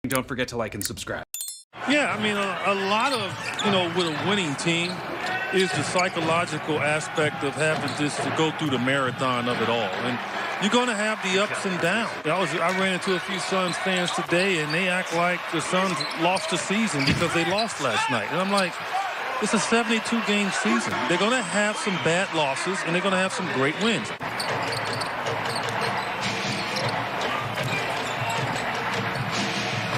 Don't forget to like and subscribe. Yeah, I mean, a lot of, with a winning team is the psychological aspect of having to go through the marathon of it all. And you're going to have the ups and downs. I ran into a few Suns fans today, and they act like the Suns lost the season because they lost last night. And I'm like, it's a 72-game season. They're going to have some bad losses, and they're going to have some great wins.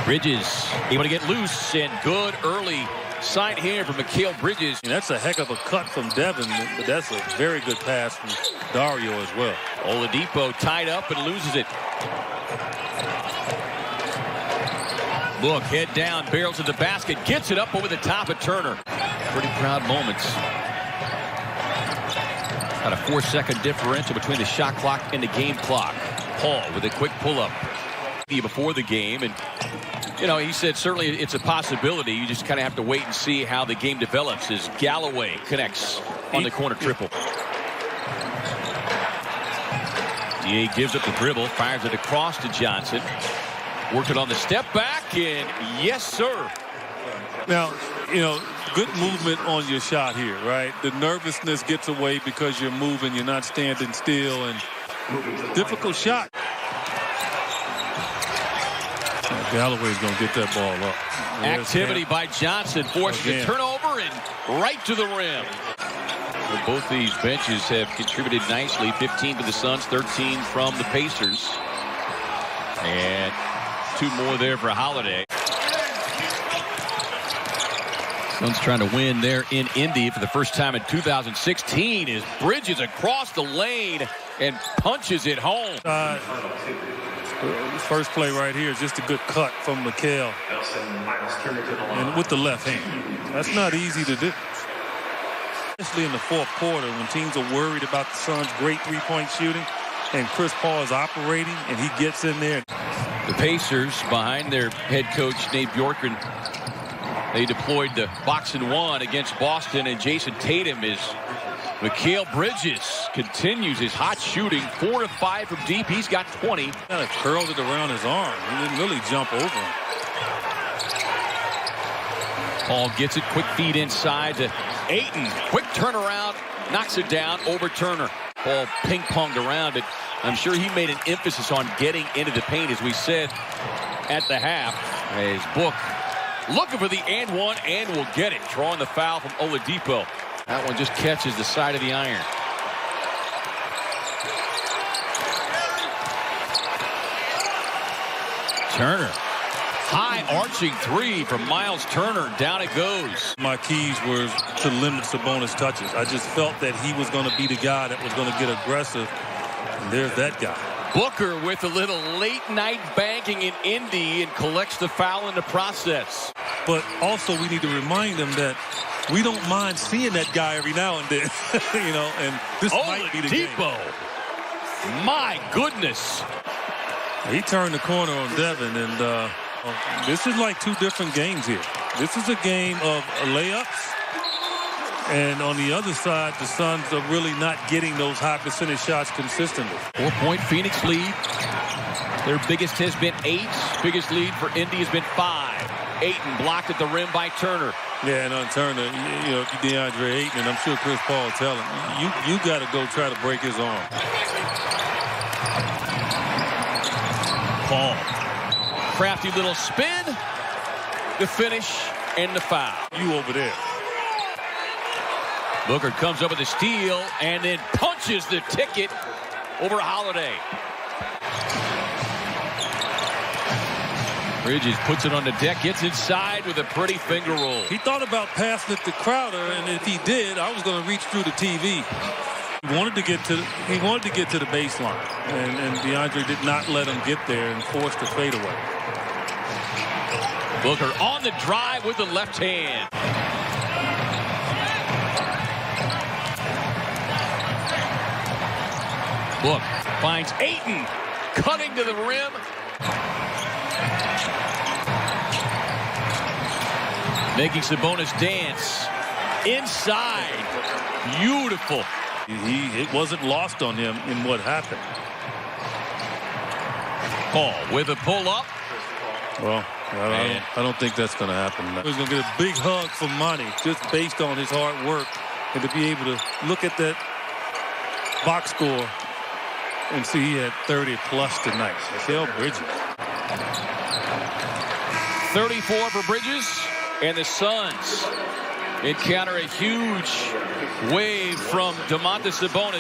Bridges able to get loose, and good early sign here from Mikal Bridges. And that's a heck of a cut from Devin, but that's a very good pass from Dario as well. Oladipo tied up and loses it. Look, head down, barrels to the basket, gets it up over the top of Turner. Pretty proud moments. Got a 4-second differential between the shot clock and the game clock. Paul with a quick pull-up before the game, and he said certainly it's a possibility. You just kind of have to wait and see how the game develops as Galloway connects on the corner triple. DA gives up the dribble, fires it across to Johnson. Working on the step back, and yes, sir. Now, good movement on your shot here, right? The nervousness gets away because you're moving, you're not standing still, and difficult shot. Galloway's going to get that ball up. Activity by Johnson forces a turnover and right to the rim. Well, both these benches have contributed nicely. 15 to the Suns, 13 from the Pacers. And 2 more there for Holiday. Suns trying to win there in Indy for the first time in 2016 as Bridges across the lane and punches it home. First play right here is just a good cut from Mikal. And with the left hand. That's not easy to do. Especially in the fourth quarter when teams are worried about the Suns' great three-point shooting and Chris Paul is operating and he gets in there. The Pacers behind their head coach Nate Bjorkgren. They deployed the box and one against Boston, and Jason Tatum is Mikal Bridges continues his hot shooting. 4 of 5 from deep. He's got 20. Kind of curled it around his arm. He didn't really jump over him. Paul gets it. Quick feed inside to Ayton. Quick turnaround. Knocks it down over Turner. Paul ping-ponged around it. I'm sure he made an emphasis on getting into the paint, as we said at the half. His book looking for the and one, and will get it. Drawing the foul from Oladipo. That one just catches the side of the iron. Turner. High arching 3 from Miles Turner. Down it goes. My keys were to limit Sabonis touches. I just felt that he was going to be the guy that was going to get aggressive. And there's that guy. Booker with a little late night banking in Indy and collects the foul in the process. But also we need to remind them that we don't mind seeing that guy every now and then, and this might be the game. My goodness. He turned the corner on Devin, and this is like 2 different games here. This is a game of layups, and on the other side, the Suns are really not getting those high percentage shots consistently. 4-point Phoenix lead. Their biggest has been 8. Biggest lead for Indy has been 5. Ayton blocked at the rim by Turner. Yeah, and on Turner, DeAndre Ayton, and I'm sure Chris Paul will tell him, you got to go try to break his arm. Paul. Crafty little spin. The finish and the foul. You over there. Booker comes up with a steal and then punches the ticket over Holiday. Bridges puts it on the deck, gets inside with a pretty finger roll. He thought about passing it to Crowder, and if he did, I was going to reach through the TV. He wanted to get to the baseline, and DeAndre did not let him get there and forced the fadeaway. Booker on the drive with the left hand. Book finds Ayton cutting to the rim. Making Sabonis dance inside. Beautiful. It wasn't lost on him in what happened. Paul with a pull up. Well, I don't think that's going to happen. He's going to get a big hug from Monty just based on his hard work, and to be able to look at that box score and see he had 30 plus tonight. Mikal Bridges. 34 for Bridges, and the Suns encounter a huge wave from Domantas Sabonis.